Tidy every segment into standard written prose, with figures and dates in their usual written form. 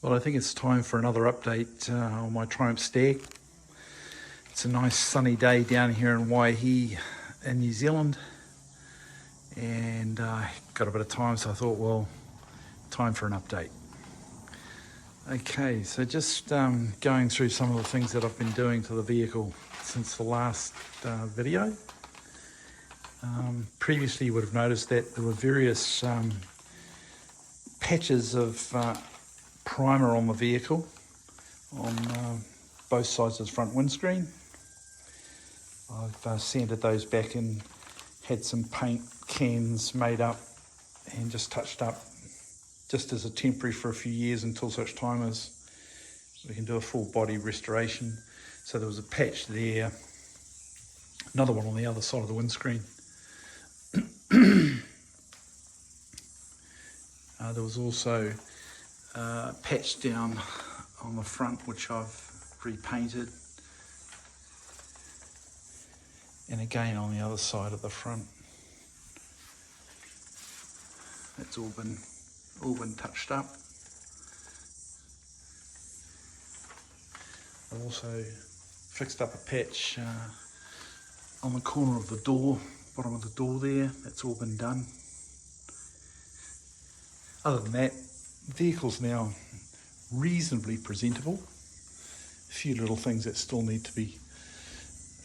Well, I think it's time for another update on my Triumph Stag. It's a nice sunny day down here in Waihi in New Zealand, and got a bit of time, so I thought, well, time for an update. Okay, so just going through some of the things that I've been doing to the vehicle since the last video. Previously you would have noticed that there were various patches of primer on the vehicle on both sides of the front windscreen. I've sanded those back and had some paint cans made up and just touched up just as a temporary for a few years until such time as we can do a full body restoration. So there was a patch there, another one on the other side of the windscreen. There was also a patch down on the front which I've repainted, and again on the other side of the front. That's all been touched up. I've also fixed up a patch on the corner of the door, bottom of the door there. That's all been done. Other than that, the vehicle's now reasonably presentable. A few little things that still need to be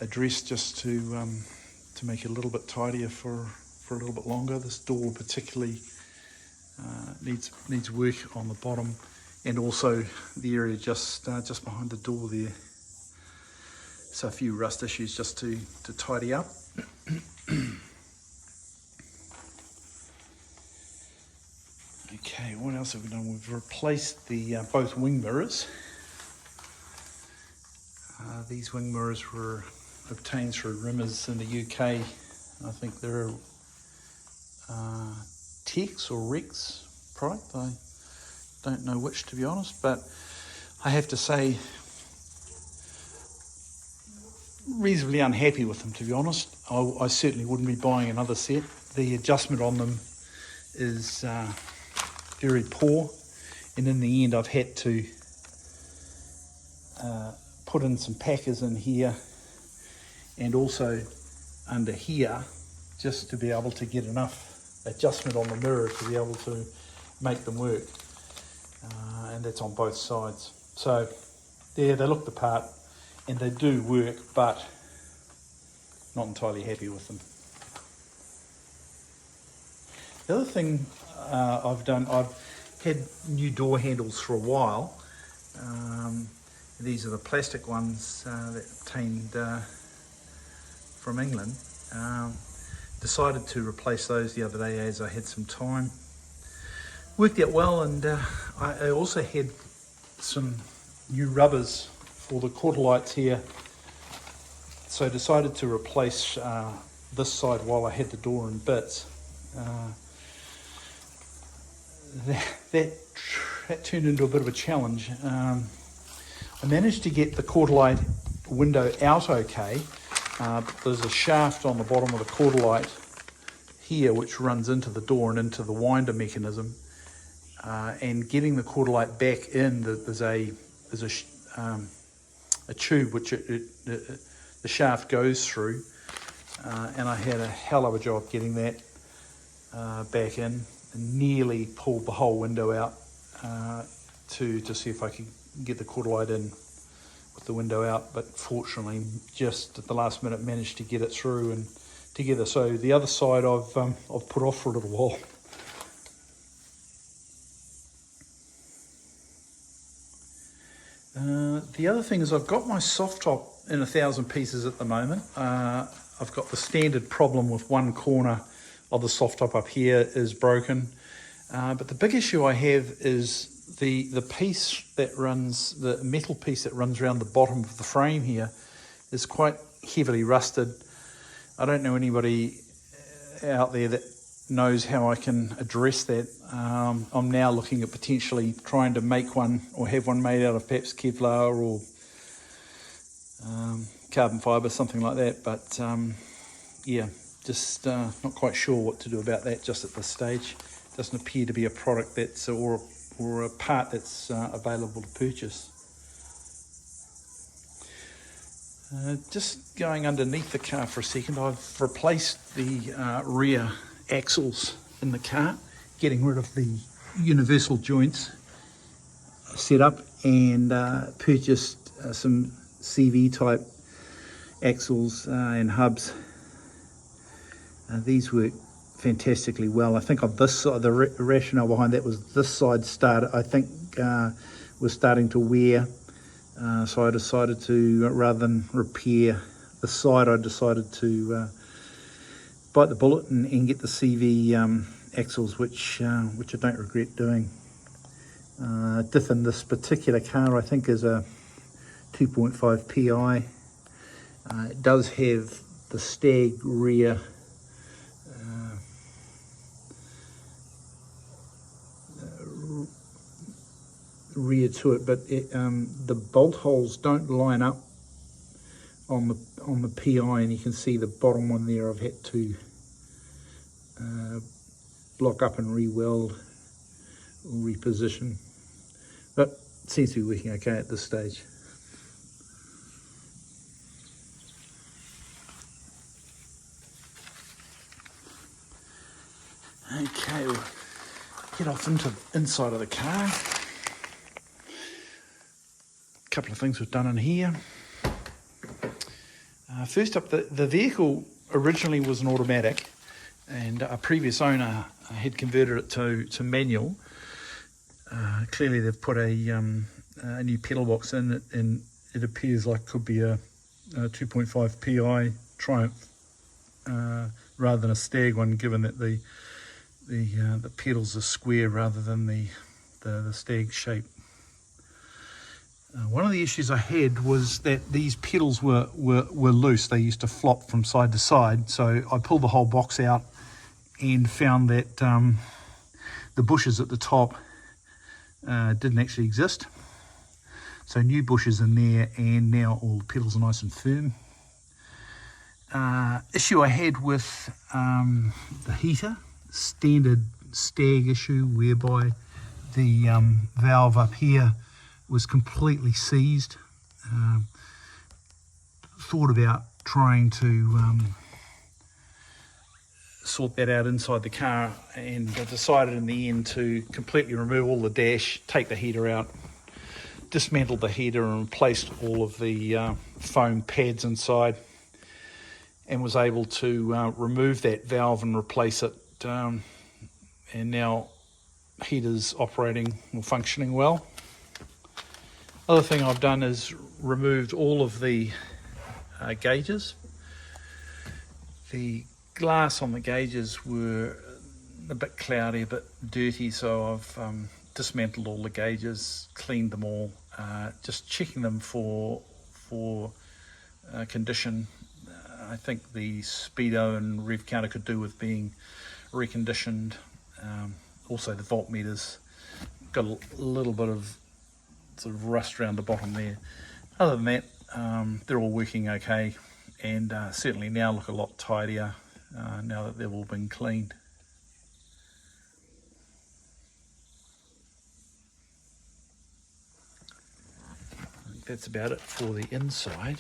addressed just to make it a little bit tidier for a little bit longer. This door particularly needs work on the bottom, and also the area just behind the door there. So a few rust issues just to tidy up. Okay, what else have we done? We've replaced the both wing mirrors. These wing mirrors were obtained through Rimmers in the UK. I think they're Tex or Rex product. I don't know which, to be honest, but I have to say reasonably unhappy with them, to be honest. I certainly wouldn't be buying another set. The adjustment on them is very poor, and in the end I've had to put in some packers in here and also under here just to be able to get enough adjustment on the mirror to be able to make them work, and that's on both sides. So there, they look the part and they do work, but not entirely happy with them. The other thing I've done, I've had new door handles for a while. These are the plastic ones that obtained from England. Decided to replace those the other day as I had some time. Worked out well, and I also had some new rubbers for the quarter lights here. So decided to replace this side while I had the door in bits. That turned into a bit of a challenge. I managed to get the quarter light window out okay, but there's a shaft on the bottom of the quarter light here which runs into the door and into the winder mechanism, and getting the quarter light back in, there's a tube which the shaft goes through, and I had a hell of a job getting that back in, and nearly pulled the whole window out to see if I could get the quarter light in with the window out, but fortunately just at the last minute managed to get it through and together. So the other side I've put off for a little while. The other thing is I've got my soft top in 1,000 pieces at the moment. I've got the standard problem with one corner of the soft top up here is broken, but the big issue I have is the piece that runs, the metal piece that runs around the bottom of the frame here is quite heavily rusted. I don't know anybody out there that knows how I can address that. I'm now looking at potentially trying to make one or have one made out of perhaps Kevlar or carbon fibre, something like that, but yeah, just not quite sure what to do about that just at this stage. Doesn't appear to be a product that's or or a part that's available to purchase. Just going underneath the car for a second, I've replaced the rear axles in the car, getting rid of the universal joints set up, and purchased some CV type axles and hubs. These work fantastically well. I think on this side, the rationale behind that was this side was starting to wear. So I decided to, rather than repair the side, I decided to bite the bullet and get the CV axles, which I don't regret doing. Diff in this particular car, I think, is a 2.5 PI. It does have the Stag rear to it, but the bolt holes don't line up on the PI, and you can see the bottom one there. I've had to block up and re-weld or reposition, but it seems to be working okay at this stage. Okay, we'll get off into inside of the car. Couple of things we've done in here. First up, the vehicle originally was an automatic, and a previous owner had converted it to manual. Clearly they've put a new pedal box in it, and it appears like it could be a 2.5 PI Triumph rather than a Stag one, given that the pedals are square rather than the Stag shape. One of the issues I had was that these pedals were loose. They used to flop from side to side. So I pulled the whole box out and found that the bushes at the top didn't actually exist. So new bushes in there, and now all the pedals are nice and firm. Issue I had with the heater, standard Stag issue, whereby the valve up here was completely seized. Thought about trying to sort that out inside the car, and I decided in the end to completely remove all the dash, take the heater out, dismantled the heater and replaced all of the foam pads inside, and was able to remove that valve and replace it, and now heater's operating or functioning well. Other thing I've done is removed all of the gauges. The glass on the gauges were a bit cloudy, a bit dirty, so I've dismantled all the gauges, cleaned them all, just checking them for condition. I think the speedo and rev counter could do with being reconditioned. Also the voltmeters got a little bit of sort of rust around the bottom there. Other than that, they're all working okay, and certainly now look a lot tidier now that they've all been cleaned. I think that's about it for the inside.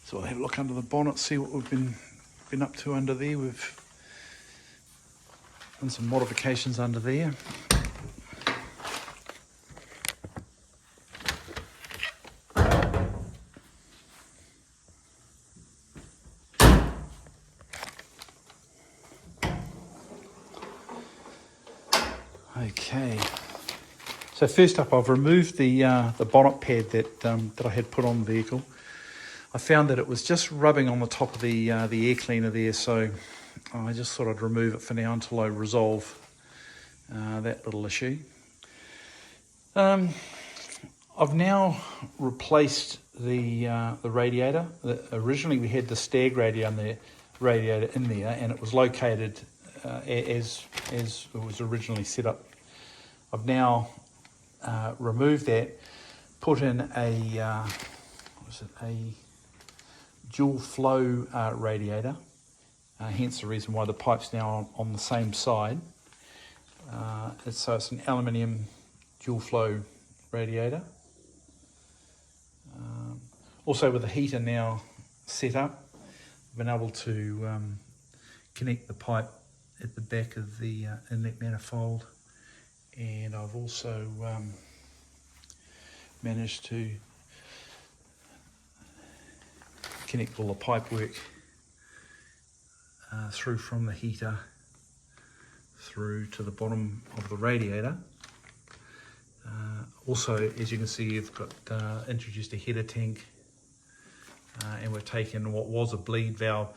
So I'll have a look under the bonnet, see what we've been up to under there. We've done some modifications under there. Okay. So first up, I've removed the bonnet pad that I had put on the vehicle. I found that it was just rubbing on the top of the air cleaner there, so I just thought I'd remove it for now until I resolve that little issue. I've now replaced the radiator. Originally we had the Stag radiator in there, and it was located as it was originally set up. I've now removed that, put in a is it, a dual flow radiator, hence the reason why the pipe's now on the same side. So it's an aluminium dual flow radiator. Also with the heater now set up, I've been able to connect the pipe at the back of the inlet manifold, and I've also managed to connect all the pipe work through from the heater through to the bottom of the radiator. Also, as you can see, you've got introduced a header tank, and we've taken what was a bleed valve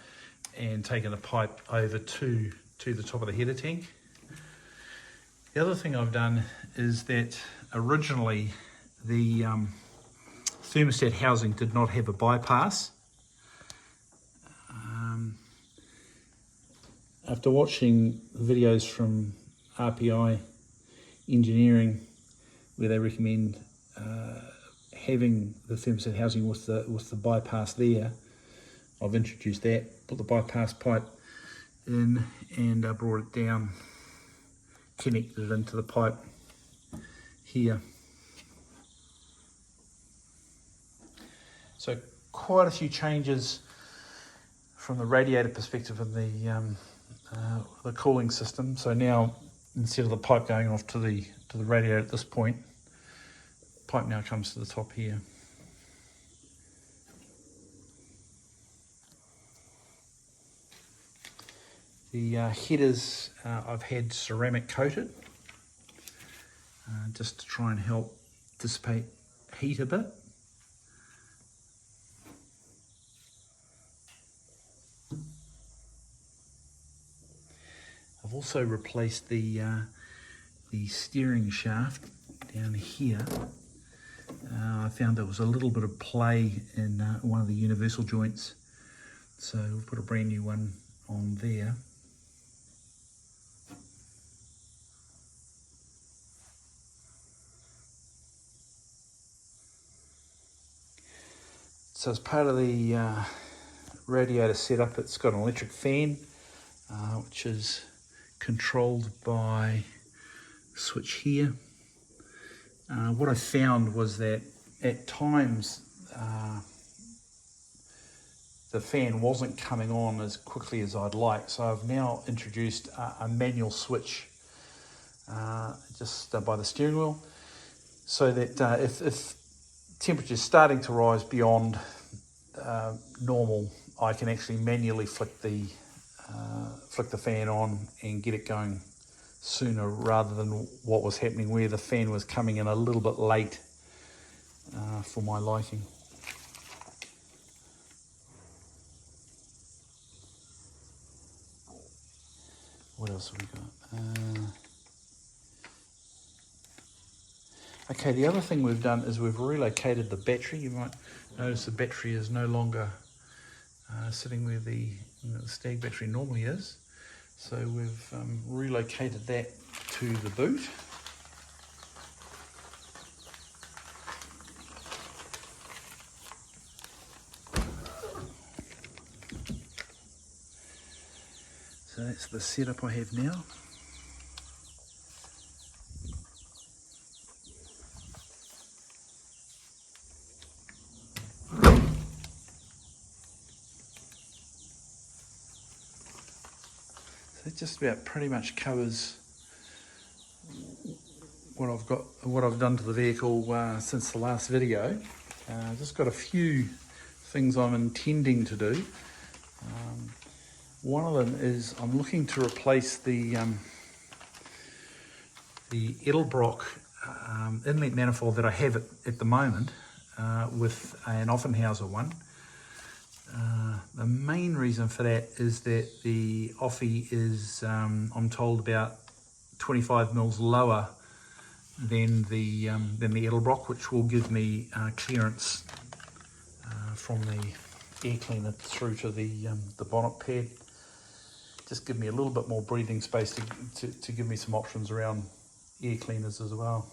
and taken the pipe over to the top of the header tank. The other thing I've done is that originally the thermostat housing did not have a bypass. After watching videos from RPI Engineering, where they recommend having the thermostat housing with the bypass there, I've introduced that, put the bypass pipe in, and brought it down, connected it into the pipe here. So quite a few changes from the radiator perspective in the cooling system. So now, instead of the pipe going off to the radiator at this point, the pipe now comes to the top here. The headers I've had ceramic coated, just to try and help dissipate heat a bit. I've also replaced the steering shaft down here. I found there was a little bit of play in one of the universal joints, so we'll put a brand new one on there. So as part of the radiator setup, it's got an electric fan, which is controlled by a switch here. What I found was that at times the fan wasn't coming on as quickly as I'd like, so I've now introduced a manual switch just by the steering wheel, so that if temperature's starting to rise beyond normal, I can actually manually flick the fan on and get it going sooner, rather than what was happening where the fan was coming in a little bit late for my liking. What else have we got? Okay, the other thing we've done is we've relocated the battery. You might notice the battery is no longer sitting where the Stag battery normally is. So we've relocated that to the boot. So that's the setup I have now. That just about pretty much covers what I've done to the vehicle since the last video. Just got a few things I'm intending to do. One of them is I'm looking to replace the Edelbrock inlet manifold that I have at the moment with an Offenhauser one. The main reason for that is that the Offie is, I'm told, about 25 mils lower than the Edelbrock, which will give me clearance from the air cleaner through to the bonnet pad. Just give me a little bit more breathing space to give me some options around air cleaners as well.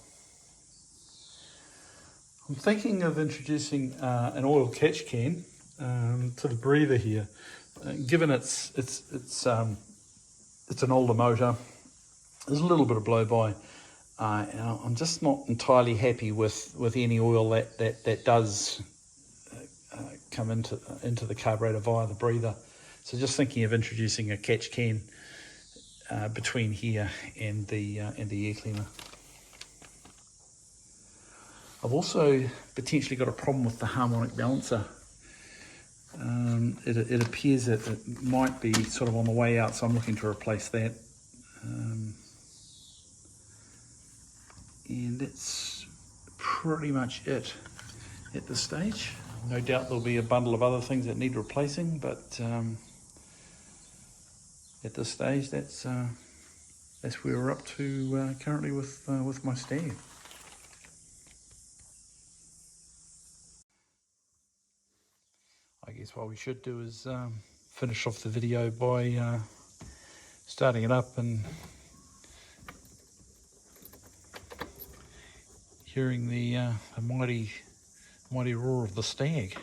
I'm thinking of introducing an oil catch can to the breather here. Given it's an older motor, there's a little bit of blow by. I'm just not entirely happy with any oil that does come into the carburetor via the breather. So just thinking of introducing a catch can between here and the air cleaner. I've also potentially got a problem with the harmonic balancer. It appears that it might be sort of on the way out, so I'm looking to replace that. And that's pretty much it at this stage. No doubt there'll be a bundle of other things that need replacing, but at this stage, that's where we're up to currently with my Stag. I guess what we should do is finish off the video by starting it up and hearing the mighty roar of the Stag.